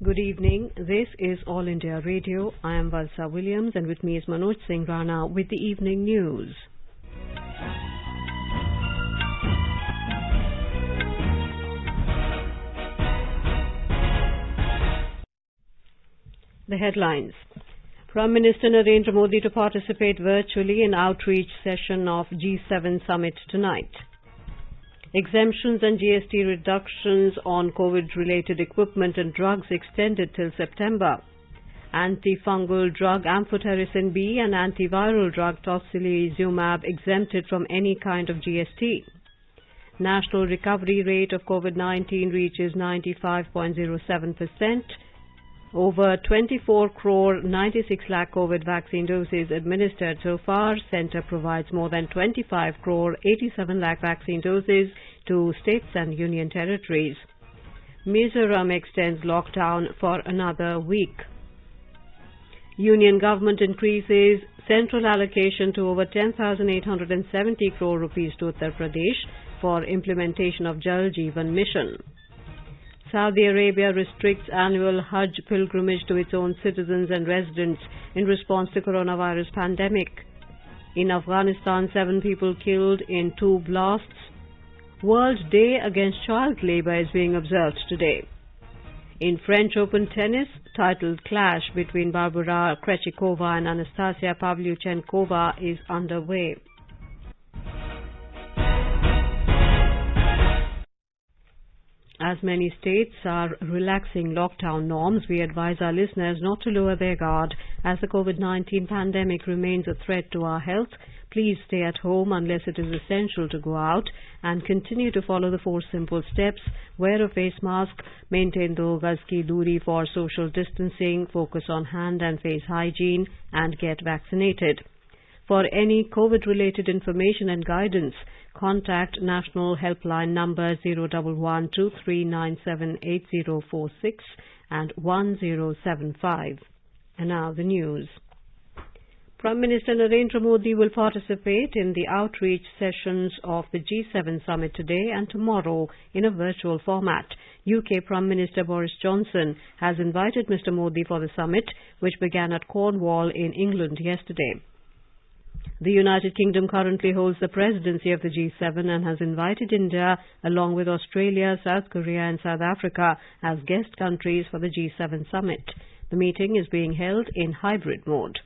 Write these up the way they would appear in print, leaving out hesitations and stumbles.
Good evening. This is All India Radio. I am Valsa Williams and with me is Manoj Singh Rana with the evening news. The headlines. Prime Minister Narendra Modi to participate virtually in outreach session of G7 summit tonight. Exemptions and GST reductions on COVID-related equipment and drugs extended till September. Antifungal drug amphotericin B and antiviral drug tocilizumab exempted from any kind of GST. National recovery rate of COVID-19 reaches 95.07%. Over 24 crore 96 lakh COVID vaccine doses administered so far. Centre provides more than 25 crore 87 lakh vaccine doses to states and union territories. Mizoram extends lockdown for another week. Union government increases central allocation to over 10,870 crore rupees to Uttar Pradesh for implementation of Jaljeevan mission. Saudi Arabia restricts annual Hajj pilgrimage to its own citizens and residents in response to coronavirus pandemic. In Afghanistan, 7 people killed in 2 blasts. World Day Against Child Labour is being observed today. In French Open tennis, titled clash between Barbara Krejcikova and Anastasia Pavlyuchenkova is underway. As many states are relaxing lockdown norms, we advise our listeners not to lower their guard as the COVID-19 pandemic remains a threat to our health. Please stay at home unless it is essential to go out and continue to follow the 4 simple steps. Wear a face mask, maintain 2 gaz ki duri for social distancing, focus on hand and face hygiene and get vaccinated. For any COVID-related information and guidance, contact National Helpline number 011-2397-8046 and 1075. And now the news. Prime Minister Narendra Modi will participate in the outreach sessions of the G7 summit today and tomorrow in a virtual format. UK Prime Minister Boris Johnson has invited Mr. Modi for the summit, which began at Cornwall in England yesterday. The United Kingdom currently holds the presidency of the G7 and has invited India, along with Australia, South Korea and South Africa, as guest countries for the G7 summit. The meeting is being held in hybrid mode.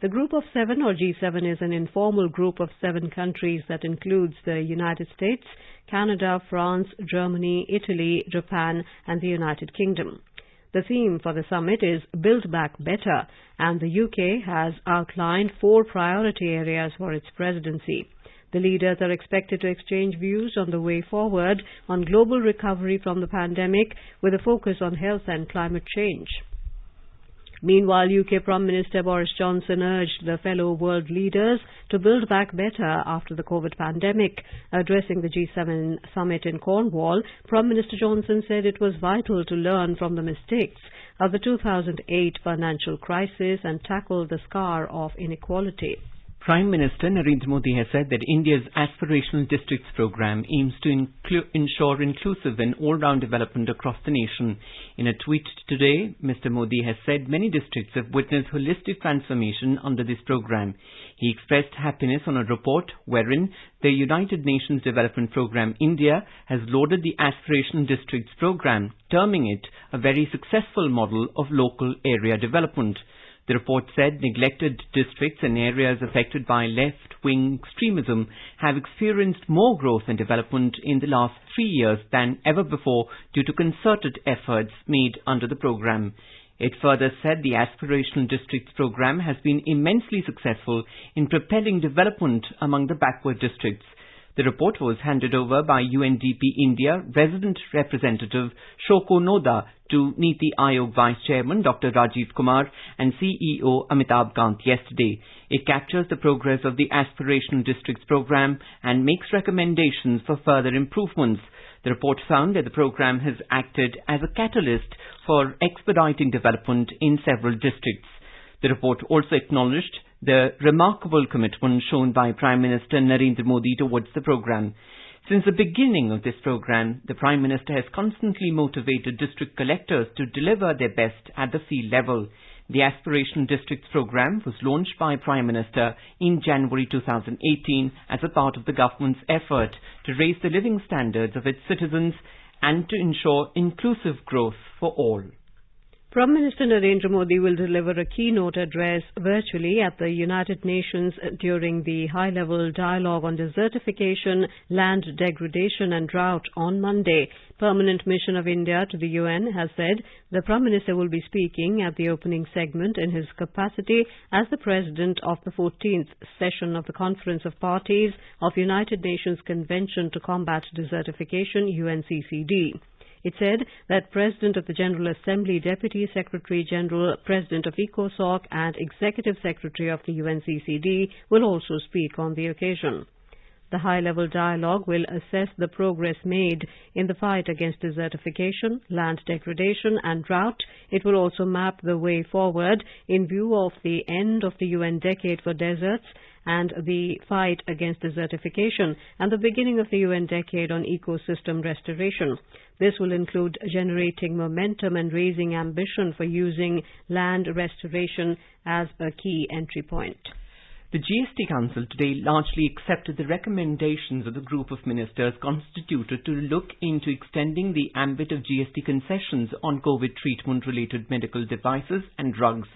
The Group of 7 or G7 is an informal group of 7 countries that includes the United States, Canada, France, Germany, Italy, Japan and the United Kingdom. The theme for the summit is Build Back Better, and the UK has outlined 4 priority areas for its presidency. The leaders are expected to exchange views on the way forward on global recovery from the pandemic with a focus on health and climate change. Meanwhile, UK Prime Minister Boris Johnson urged the fellow world leaders to build back better after the COVID pandemic. Addressing the G7 summit in Cornwall, Prime Minister Johnson said it was vital to learn from the mistakes of the 2008 financial crisis and tackle the scar of inequality. Prime Minister Narendra Modi has said that India's Aspirational Districts program aims to ensure inclusive and all-round development across the nation. In a tweet today, Mr. Modi has said many districts have witnessed holistic transformation under this program. He expressed happiness on a report wherein the United Nations Development Program India has lauded the Aspirational Districts program, terming it a very successful model of local area development. The report said neglected districts and areas affected by left-wing extremism have experienced more growth and development in the last 3 years than ever before due to concerted efforts made under the program. It further said the Aspirational Districts program has been immensely successful in propelling development among the backward districts. The report was handed over by UNDP India Resident Representative Shoko Noda to Niti Aayog Vice Chairman Dr. Rajiv Kumar and CEO Amitabh Kant yesterday. It captures the progress of the Aspirational Districts program and makes recommendations for further improvements. The report found that the program has acted as a catalyst for expediting development in several districts. The report also acknowledged the remarkable commitment shown by Prime Minister Narendra Modi towards the program. Since the beginning of this program, the Prime Minister has constantly motivated district collectors to deliver their best at the field level. The Aspirational Districts program was launched by Prime Minister in January 2018 as a part of the government's effort to raise the living standards of its citizens and to ensure inclusive growth for all. Prime Minister Narendra Modi will deliver a keynote address virtually at the United Nations during the high-level dialogue on desertification, land degradation and drought on Monday. Permanent Mission of India to the UN has said the Prime Minister will be speaking at the opening segment in his capacity as the President of the 14th session of the Conference of Parties of United Nations Convention to Combat Desertification, UNCCD. It said that President of the General Assembly, Deputy Secretary General, President of ECOSOC and Executive Secretary of the UNCCD will also speak on the occasion. The high-level dialogue will assess the progress made in the fight against desertification, land degradation and drought. It will also map the way forward in view of the end of the UN Decade for Deserts and the fight against desertification and the beginning of the UN Decade on Ecosystem Restoration. This will include generating momentum and raising ambition for using land restoration as a key entry point. The GST Council today largely accepted the recommendations of the group of ministers constituted to look into extending the ambit of GST concessions on COVID treatment-related medical devices and drugs.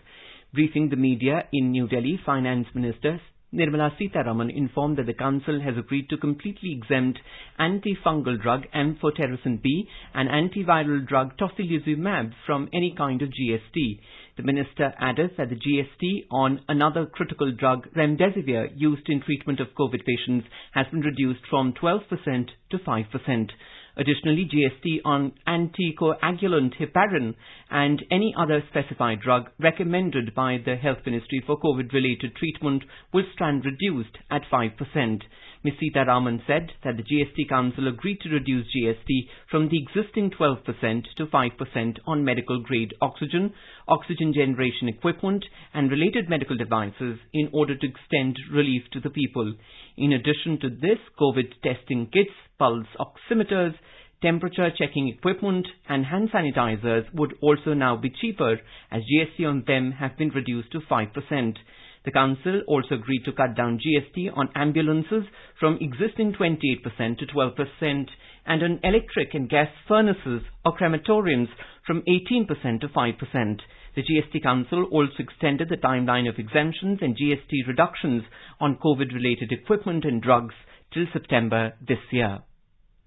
Briefing the media in New Delhi, Finance Minister Nirmala Sitharaman informed that the Council has agreed to completely exempt antifungal drug amphotericin B and antiviral drug tocilizumab from any kind of GST. The minister added that the GST on another critical drug, remdesivir, used in treatment of COVID patients has been reduced from 12% to 5%. Additionally, GST on anticoagulant heparin and any other specified drug recommended by the Health Ministry for COVID-related treatment will stand reduced at 5%. Ms. Sitharaman said that the GST Council agreed to reduce GST from the existing 12% to 5% on medical-grade oxygen, oxygen generation equipment and related medical devices in order to extend relief to the people. In addition to this, COVID testing kits, pulse oximeters, temperature checking equipment and hand sanitizers would also now be cheaper as GST on them have been reduced to 5%. The Council also agreed to cut down GST on ambulances from existing 28% to 12% and on electric and gas furnaces or crematoriums from 18% to 5%. The GST Council also extended the timeline of exemptions and GST reductions on COVID-related equipment and drugs till September this year.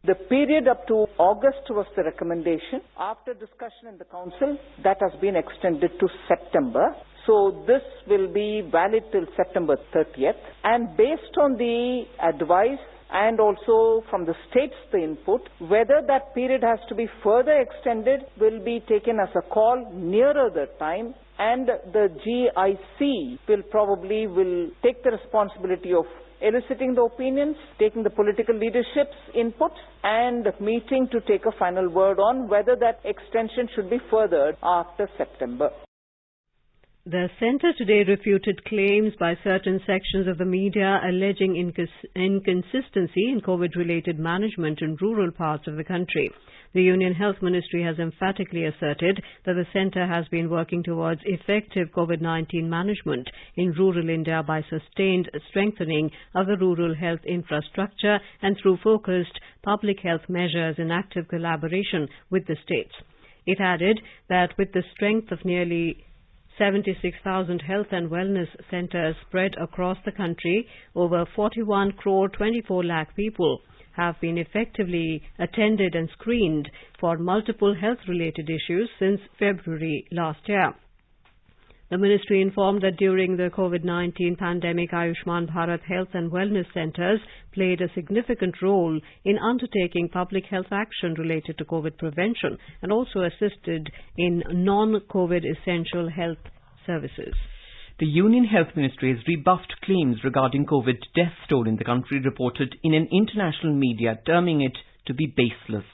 The period up to August was the recommendation. After discussion in the Council, that has been extended to September. So this will be valid till September 30th. And based on the advice and also from the states, the input, whether that period has to be further extended will be taken as a call nearer the time. And the GIC will take the responsibility of eliciting the opinions, taking the political leadership's inputs and meeting to take a final word on whether that extension should be furthered after September. The centre today refuted claims by certain sections of the media alleging inconsistency in COVID-related management in rural parts of the country. The Union Health Ministry has emphatically asserted that the centre has been working towards effective COVID-19 management in rural India by sustained strengthening of the rural health infrastructure and through focused public health measures in active collaboration with the states. It added that with the strength of nearly 76,000 health and wellness centres spread across the country, over 41 crore 24 lakh people have been effectively attended and screened for multiple health-related issues since February last year. The ministry informed that during the COVID-19 pandemic, Ayushman Bharat Health and Wellness Centres played a significant role in undertaking public health action related to COVID prevention and also assisted in non-COVID essential health services. The Union Health Ministry has rebuffed claims regarding COVID death toll in the country reported in an international media, terming it to be baseless.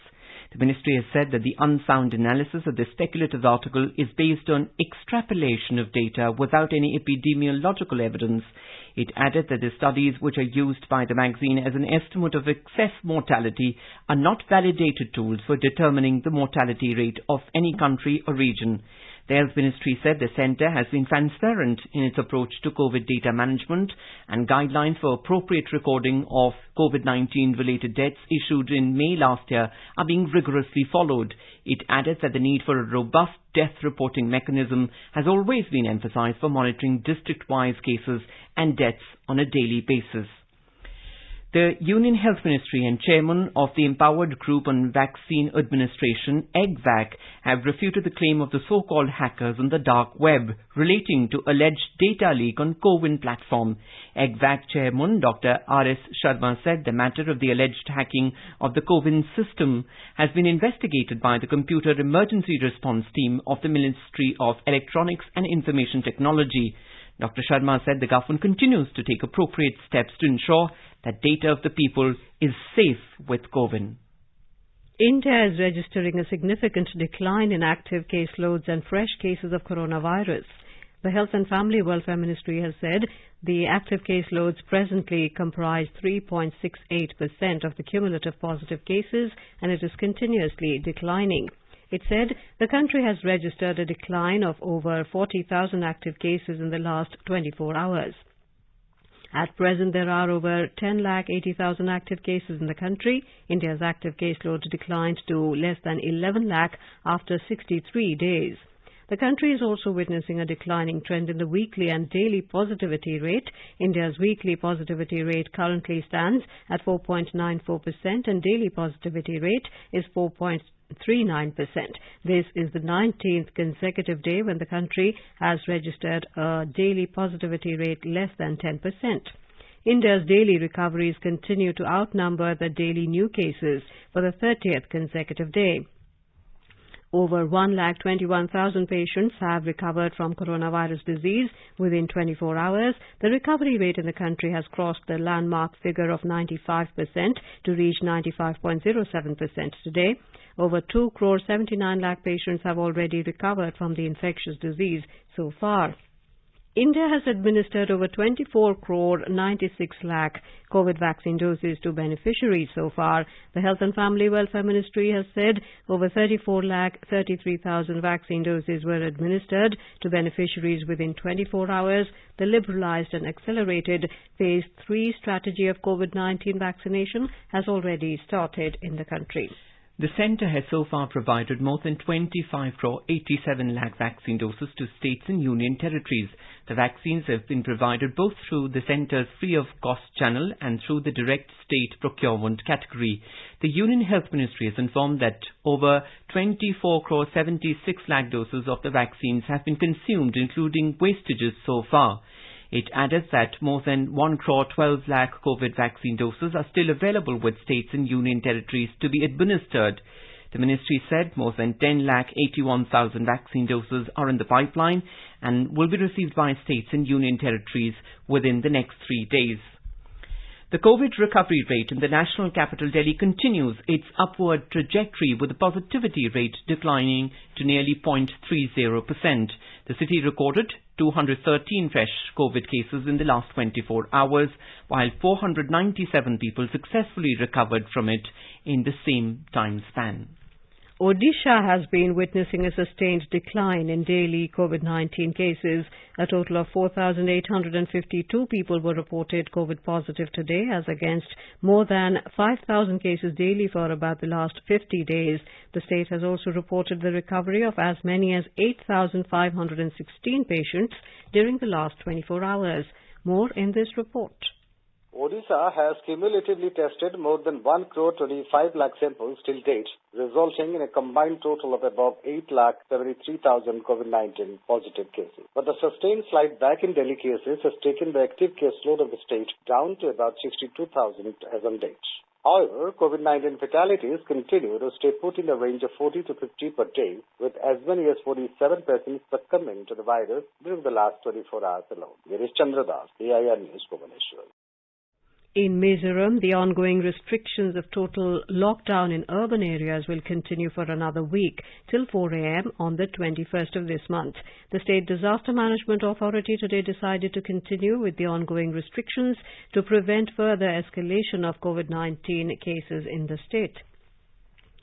The ministry has said that the unsound analysis of this speculative article is based on extrapolation of data without any epidemiological evidence. It added that the studies which are used by the magazine as an estimate of excess mortality are not validated tools for determining the mortality rate of any country or region. The Health Ministry said the centre has been transparent in its approach to COVID data management, and guidelines for appropriate recording of COVID-19 related deaths issued in May last year are being rigorously followed. It added that the need for a robust death reporting mechanism has always been emphasised for monitoring district-wise cases and deaths on a daily basis. The Union Health Ministry and Chairman of the Empowered Group on Vaccine Administration, EGVAC, have refuted the claim of the so-called hackers on the dark web relating to alleged data leak on CoWIN platform. EGVAC Chairman Dr. R.S. Sharma said the matter of the alleged hacking of the CoWIN system has been investigated by the Computer Emergency Response Team of the Ministry of Electronics and Information Technology. Dr. Sharma said the government continues to take appropriate steps to ensure that data of the people is safe with CoWIN. India is registering a significant decline in active caseloads and fresh cases of coronavirus. The Health and Family Welfare Ministry has said the active caseloads presently comprise 3.68% of the cumulative positive cases, and it is continuously declining. It said the country has registered a decline of over 40,000 active cases in the last 24 hours. At present, there are over 10,80,000 active cases in the country. India's active caseload declined to less than 11 lakh after 63 days. The country is also witnessing a declining trend in the weekly and daily positivity rate. India's weekly positivity rate currently stands at 4.94% and daily positivity rate is 4.39%. This is the 19th consecutive day when the country has registered a daily positivity rate less than 10%. India's daily recoveries continue to outnumber the daily new cases for the 30th consecutive day. Over 1,21,000 patients have recovered from coronavirus disease within 24 hours. The recovery rate in the country has crossed the landmark figure of 95% to reach 95.07% today. Over 2 crore 79 lakh patients have already recovered from the infectious disease so far. India has administered over 24 crore 96 lakh COVID vaccine doses to beneficiaries so far. The Health and Family Welfare Ministry has said over 34 lakh 33,000 vaccine doses were administered to beneficiaries within 24 hours. The liberalized and accelerated Phase 3 strategy of COVID-19 vaccination has already started in the country. The centre has so far provided more than 25 crore 87 lakh vaccine doses to states and union territories. The vaccines have been provided both through the centre's free-of-cost channel and through the direct state procurement category. The Union Health Ministry has informed that over 24 crore 76 lakh doses of the vaccines have been consumed, including wastages so far. It added that more than 1 crore 12 lakh COVID vaccine doses are still available with states and union territories to be administered. The ministry said more than 10 lakh 81,000 vaccine doses are in the pipeline and will be received by states and union territories within the next 3 days. The COVID recovery rate in the national capital Delhi continues its upward trajectory, with the positivity rate declining to nearly 0.30%. The city recorded 213 fresh COVID cases in the last 24 hours, while 497 people successfully recovered from it in the same time span. Odisha has been witnessing a sustained decline in daily COVID-19 cases. A total of 4,852 people were reported COVID positive today, as against more than 5,000 cases daily for about the last 50 days. The state has also reported the recovery of as many as 8,516 patients during the last 24 hours. More in this report. Odisha has cumulatively tested more than 1 crore 25 lakh samples till date, resulting in a combined total of above 8 lakh 73,000 COVID-19 positive cases. But the sustained slide back in Delhi cases has taken the active caseload of the state down to about 62,000 as on date. However, COVID-19 fatalities continue to stay put in the range of 40 to 50 per day, with as many as 47 persons succumbing to the virus during the last 24 hours alone. Here is Chandradas, AIR News, Bhubaneswar. In Mizoram, the ongoing restrictions of total lockdown in urban areas will continue for another week till 4 a.m. on the 21st of this month. The State Disaster Management Authority today decided to continue with the ongoing restrictions to prevent further escalation of COVID-19 cases in the state.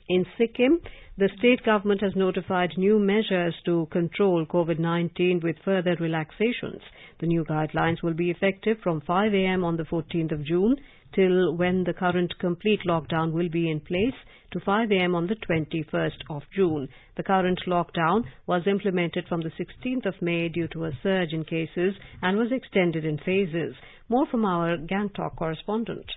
In Sikkim, the state government has notified new measures to control COVID-19 with further relaxations. The new guidelines will be effective from 5 a.m. on the 14th of June till when the current complete lockdown will be in place to 5 a.m. on the 21st of June. The current lockdown was implemented from the 16th of May due to a surge in cases and was extended in phases. More from our Gangtok correspondent.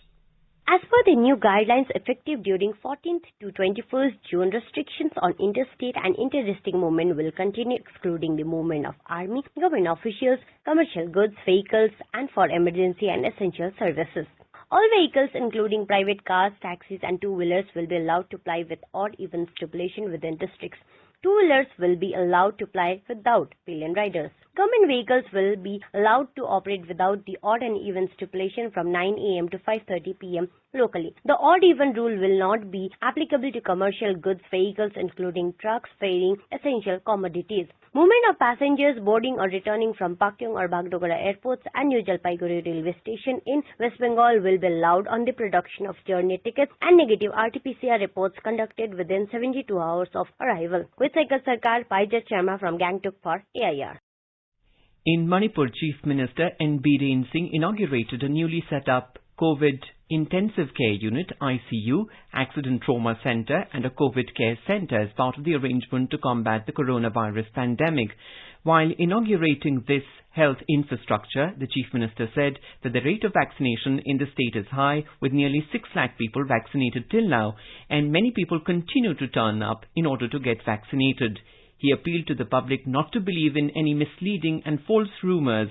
As per the new guidelines effective during 14th to 21st June, restrictions on interstate and inter-district movement will continue, excluding the movement of army, government officials, commercial goods, vehicles, and for emergency and essential services. All vehicles, including private cars, taxis, and two-wheelers, will be allowed to ply with odd-even stipulation within districts. Two-wheelers will be allowed to ply without pillion riders. Government vehicles will be allowed to operate without the odd and even stipulation from 9 a.m. to 5:30 p.m. locally. The odd-even rule will not be applicable to commercial goods vehicles, including trucks ferrying essential commodities. Movement of passengers boarding or returning from Pakyong or Bagdogra airports and New Jalpaiguri railway station in West Bengal will be allowed on the production of journey tickets and negative RT-PCR reports conducted within 72 hours of arrival. With Saikar Sarkar, Paijat Sharma from Gangtok for AIR. In Manipur, Chief Minister N. Biren Singh inaugurated a newly set up COVID Intensive Care Unit ICU, Accident Trauma Center and a COVID Care Center as part of the arrangement to combat the coronavirus pandemic. While inaugurating this health infrastructure, the Chief Minister said that the rate of vaccination in the state is high, with nearly 6 lakh people vaccinated till now, and many people continue to turn up in order to get vaccinated. He appealed to the public not to believe in any misleading and false rumors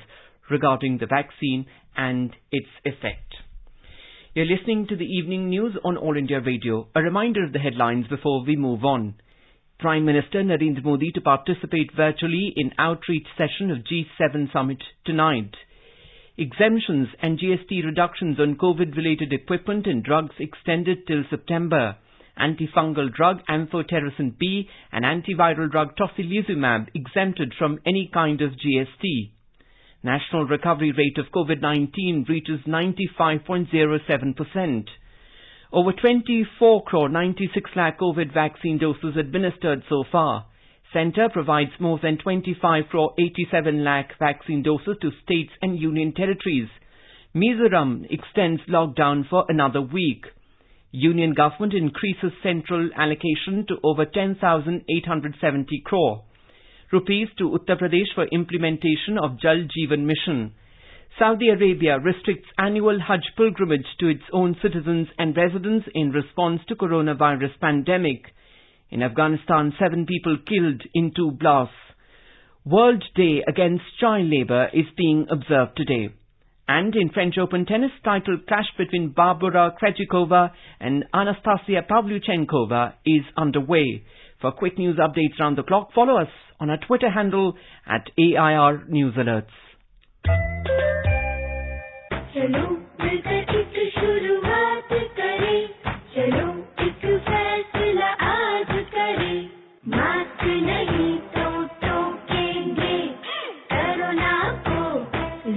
regarding the vaccine and its effect. You're listening to the evening news on All India Radio. A reminder of the headlines before we move on. Prime Minister Narendra Modi to participate virtually in outreach session of G7 summit tonight. Exemptions and GST reductions on COVID-related equipment and drugs extended till September. Antifungal drug amphotericin B and antiviral drug tocilizumab exempted from any kind of GST. National recovery rate of COVID-19 reaches 95.07%. Over 24 crore 96 lakh COVID vaccine doses administered so far. Centre provides more than 25 crore 87 lakh vaccine doses to states and union territories. Mizoram extends lockdown for another week. Union government increases central allocation to over 10,870 crore rupees to Uttar Pradesh for implementation of Jaljeevan mission. Saudi Arabia restricts annual Hajj pilgrimage to its own citizens and residents in response to coronavirus pandemic. In Afghanistan, 7 people killed in 2 blasts. World Day Against Child Labour is being observed today. And in French Open tennis, title clash between Barbara Krejcikova and Anastasia Pavlyuchenkova is underway. For quick news updates round the clock, follow us on our Twitter handle at AIR News Alerts. चलो मिलकर एक शुरुआत करें, चलो एक फैसला आज करें, मास्क नहीं तो टोकेंगे, कोरोना को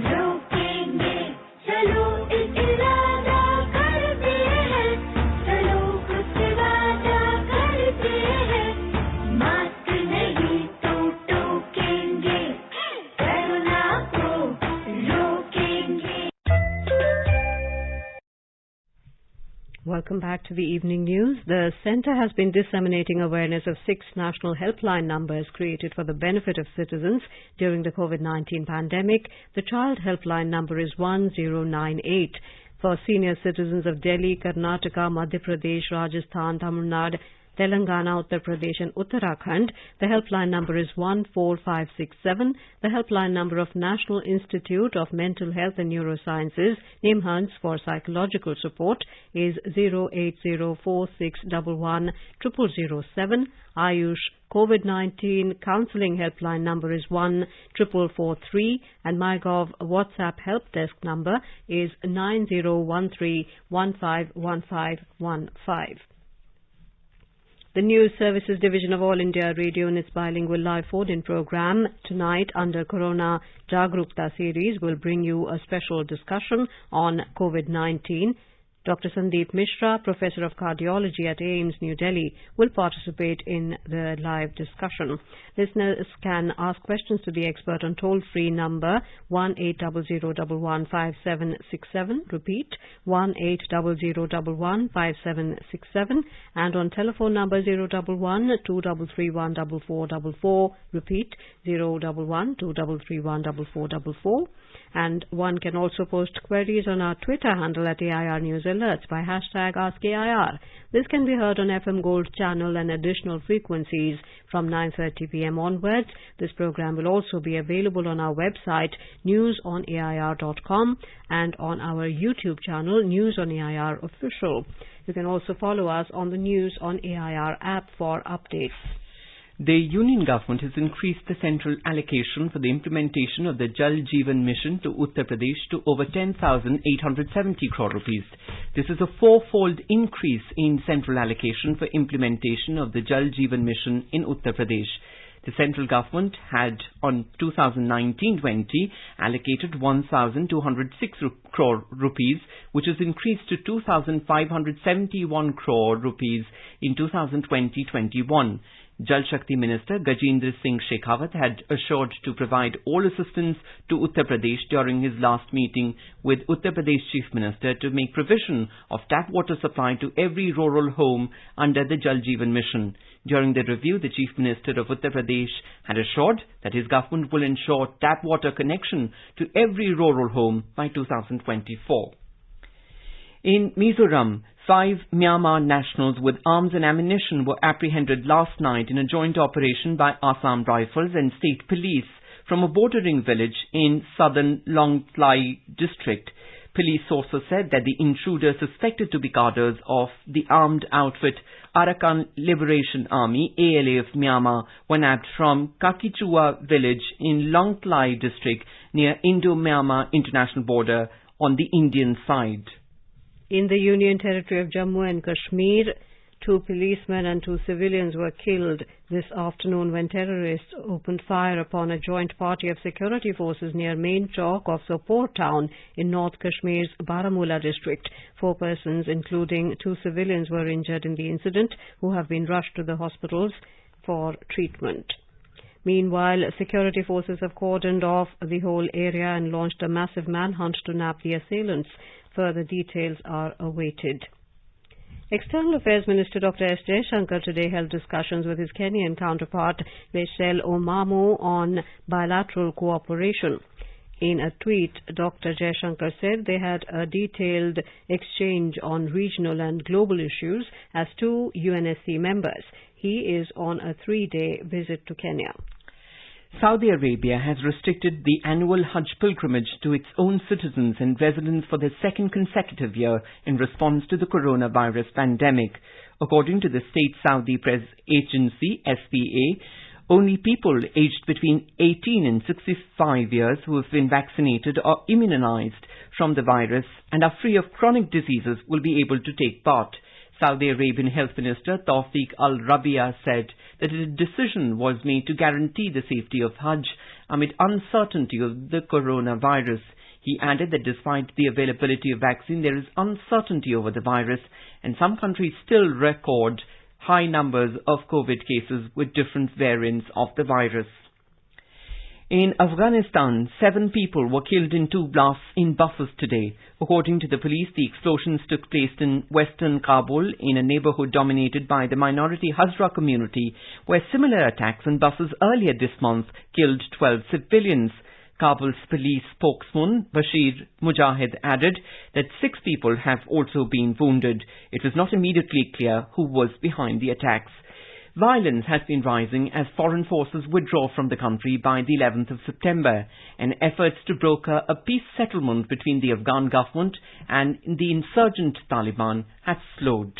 रोकेंगे, चलो एक इरादा करते हैं, चलो कुछ वादा करते हैं, मास्क नहीं तो टोकेंगे, कोरोना को रोकेंगे. Welcome back to the evening news. The Centre has been disseminating awareness of 6 national helpline numbers created for the benefit of citizens during the COVID-19 pandemic. The child helpline number is 1098. For senior citizens of Delhi, Karnataka, Madhya Pradesh, Rajasthan, Tamil Nadu Telangana, Uttar Pradesh and Uttarakhand, the helpline number is 14567. The helpline number of National Institute of Mental Health and Neurosciences, NIMHANS, for psychological support is 08046110007. Ayush COVID-19 counselling helpline number is 14443 and MyGov WhatsApp help desk number is 9013151515. The News Services Division of All India Radio in its bilingual live phone-in program tonight under Corona Jagrukta series will bring you a special discussion on COVID-19. Dr. Sandeep Mishra, Professor of Cardiology at AIIMS, New Delhi, will participate in the live discussion. Listeners can ask questions to the expert on toll-free number 1-800-115767, repeat 1-800-115767, and on telephone number 011-233-14444, repeat 011-233-14444. And one can also post queries on our Twitter handle at AIR News Alerts by hashtag AskAIR. This can be heard on FM Gold channel and additional frequencies from 9:30 p.m. onwards. This program will also be available on our website newsonair.com and on our YouTube channel News on AIR Official. You can also follow us on the News on AIR app for updates. The Union Government has increased the central allocation for the implementation of the Jaljeevan mission to Uttar Pradesh to over 10,870 crore rupees. This is a fourfold increase in central allocation for implementation of the Jaljeevan mission in Uttar Pradesh. The central government had on 2019-20 allocated 1,206 crore rupees, which has increased to 2,571 crore rupees in 2020-21. Jal Shakti Minister Gajendra Singh Shekhawat had assured to provide all assistance to Uttar Pradesh during his last meeting with Uttar Pradesh Chief Minister to make provision of tap water supply to every rural home under the Jaljeevan mission. During the review, the Chief Minister of Uttar Pradesh had assured that his government will ensure tap water connection to every rural home by 2024. In Mizoram, 5 Myanmar nationals with arms and ammunition were apprehended last night in a joint operation by Assam Rifles and State Police from a bordering village in southern Longtlai district. Police sources said that the intruders suspected to be cadres of the armed outfit Arakan Liberation Army, ALA of Myanmar, were nabbed from Kakichua village in Longtlai district near Indo-Myanmar international border on the Indian side. In the Union Territory of Jammu and Kashmir, 2 policemen and 2 civilians were killed this afternoon when terrorists opened fire upon a joint party of security forces near main chowk of Sopore town in North Kashmir's Baramulla district. 4 persons, including 2 civilians, were injured in the incident, who have been rushed to the hospitals for treatment. Meanwhile, security forces have cordoned off the whole area and launched a massive manhunt to nab the assailants. Further details are awaited. External Affairs Minister Dr. S. Jaishankar today held discussions with his Kenyan counterpart, Michelle Omamo, on bilateral cooperation. In a tweet, Dr. Jaishankar said they had a detailed exchange on regional and global issues as 2 UNSC members. He is on a 3-day visit to Kenya. Saudi Arabia has restricted the annual Hajj pilgrimage to its own citizens and residents for the 2nd consecutive year in response to the coronavirus pandemic. According to the state Saudi press agency, SPA, only people aged between 18 and 65 years who have been vaccinated or immunized from the virus and are free of chronic diseases will be able to take part. Saudi Arabian Health Minister Tawfiq Al-Rabia said that a decision was made to guarantee the safety of Hajj amid uncertainty of the coronavirus. He added that despite the availability of vaccine, there is uncertainty over the virus and some countries still record high numbers of COVID cases with different variants of the virus. In Afghanistan, 7 people were killed in 2 blasts in buses today. According to the police, the explosions took place in western Kabul in a neighborhood dominated by the minority Hazara community, where similar attacks on buses earlier this month killed 12 civilians. Kabul's police spokesman, Bashir Mujahid, added that 6 people have also been wounded. It was not immediately clear who was behind the attacks. Violence has been rising as foreign forces withdraw from the country by the 11th of September, and efforts to broker a peace settlement between the Afghan government and the insurgent Taliban have slowed.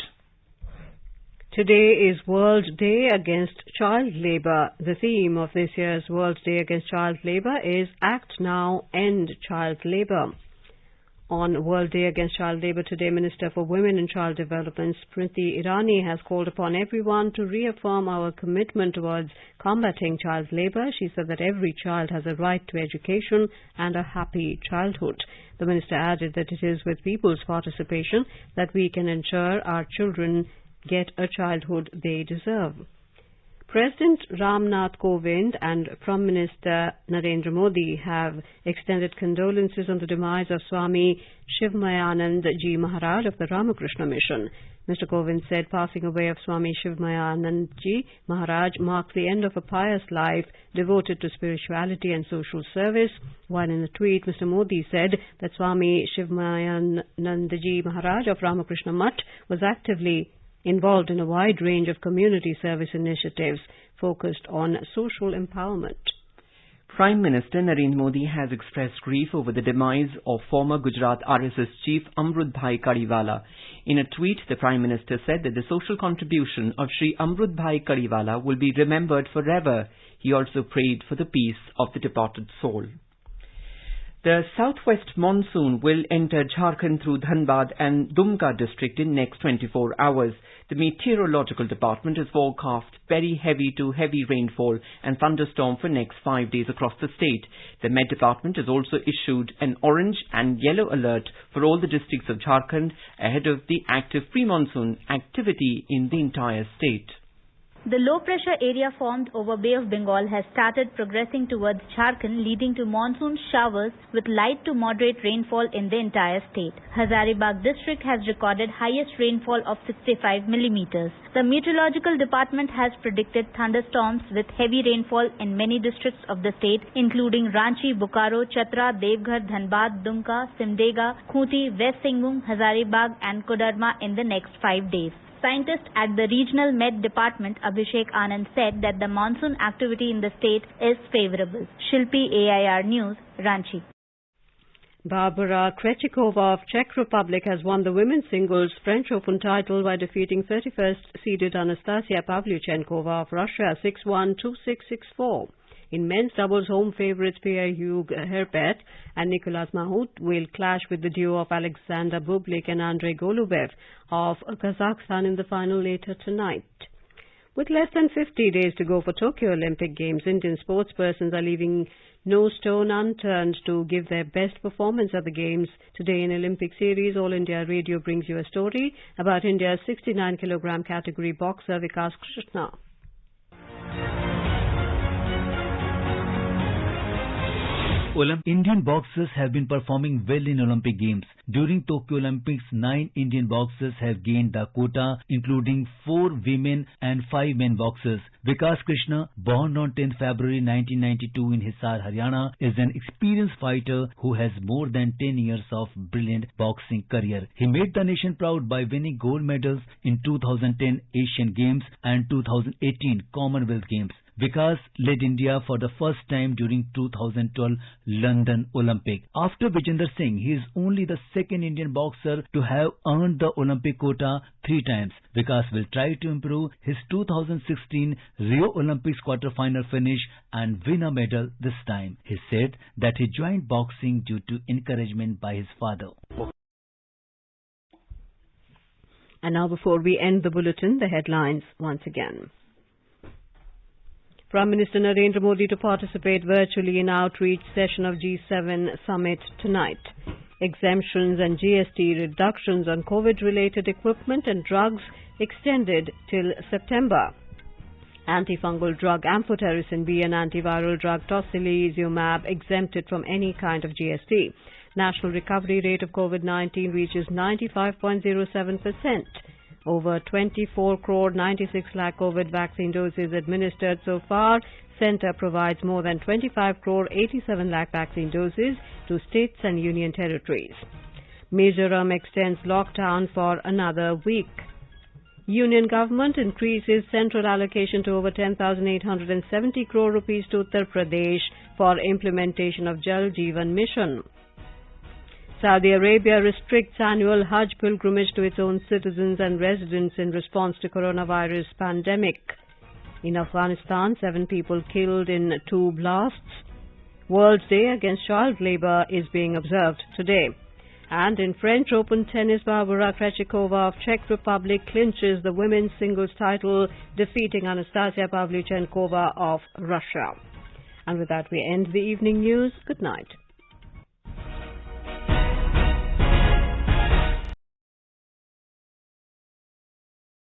Today is World Day Against Child Labour. The theme of this year's World Day Against Child Labour is Act Now, End Child Labour. On World Day Against Child Labour today, Minister for Women and Child Development Smriti Irani has called upon everyone to reaffirm our commitment towards combating child labour. She said that every child has a right to education and a happy childhood. The minister added that it is with people's participation that we can ensure our children get a childhood they deserve. President Ram Nath Kovind and Prime Minister Narendra Modi have extended condolences on the demise of Swami Shivmayanand Ji Maharaj of the Ramakrishna Mission. Mr. Kovind said passing away of Swami Shivmayanand Ji Maharaj marks the end of a pious life devoted to spirituality and social service. While in a tweet, Mr. Modi said that Swami Shivmayanand Ji Maharaj of Ramakrishna Mutt was actively involved in a wide range of community service initiatives focused on social empowerment. Prime Minister Narendra Modi has expressed grief over the demise of former Gujarat RSS chief Amrutbhai Kadiwala. In a tweet, the Prime Minister said that the social contribution of Shri Amrutbhai Kadiwala will be remembered forever. He also prayed for the peace of the departed soul. The southwest monsoon will enter Jharkhand through Dhanbad and Dumka district in next 24 hours. The meteorological department has forecast very heavy to heavy rainfall and thunderstorm for next 5 days across the state. The Met Department has also issued an orange and yellow alert for all the districts of Jharkhand ahead of the active pre-monsoon activity in the entire state. The low-pressure area formed over Bay of Bengal has started progressing towards Jharkhand, leading to monsoon showers with light to moderate rainfall in the entire state. Hazaribagh district has recorded highest rainfall of 65 millimeters. The meteorological department has predicted thunderstorms with heavy rainfall in many districts of the state, including Ranchi, Bokaro, Chatra, Devghar, Dhanbad, Dumka, Simdega, Khuti, West Singhbhum, Hazaribagh and Kodarma in the next 5 days. Scientist at the Regional Met Department, Abhishek Anand, said that the monsoon activity in the state is favorable. Shilpi, AIR News, Ranchi. Barbara Krejcikova of Czech Republic has won the women's singles French Open title by defeating 31st seeded Anastasia Pavlyuchenkova of Russia 6-1, 2-6, 6-4. In men's doubles, home favourites Pierre-Hugues Herbert and Nicolas Mahut will clash with the duo of Alexander Bublik and Andrei Golubev of Kazakhstan in the final later tonight. With less than 50 days to go for Tokyo Olympic Games, Indian sportspersons are leaving no stone unturned to give their best performance at the Games. Today in Olympic Series, All India Radio brings you a story about India's 69-kilogram category boxer Vikas Krishna. Indian boxers have been performing well in Olympic Games. During Tokyo Olympics, 9 Indian boxers have gained the quota, including 4 women and 5 men boxers. Vikas Krishna, born on 10 February 1992 in Hisar, Haryana, is an experienced fighter who has more than 10 years of brilliant boxing career. He made the nation proud by winning gold medals in 2010 Asian Games and 2018 Commonwealth Games. Vikas led India for the first time during 2012 London Olympic. After Vijender Singh, he is only the second Indian boxer to have earned the Olympic quota 3 times. Vikas will try to improve his 2016 Rio Olympics quarter-final finish and win a medal this time. He said that he joined boxing due to encouragement by his father. And now, before we end the bulletin, the headlines once again. Prime Minister Narendra Modi to participate virtually in outreach session of G7 summit tonight. Exemptions and GST reductions on COVID-related equipment and drugs extended till September. Antifungal drug amphotericin B and antiviral drug tocilizumab exempted from any kind of GST. National recovery rate of COVID-19 reaches 95.07%. Over 24 crore 96 lakh COVID vaccine doses administered so far. centre provides more than 25 crore 87 lakh vaccine doses to states and union territories. Mizoram extends lockdown for another week. Union government increases central allocation to over 10,870 crore rupees to Uttar Pradesh for implementation of Jaljeevan mission. Saudi Arabia restricts annual Hajj pilgrimage to its own citizens and residents in response to coronavirus pandemic. In Afghanistan, 7 people killed in 2 blasts. World Day Against Child Labour is being observed today. And in French Open tennis, Barbara Krejcikova of Czech Republic clinches the women's singles title, defeating Anastasia Pavlyuchenkova of Russia. And with that, we end the evening news. Good night.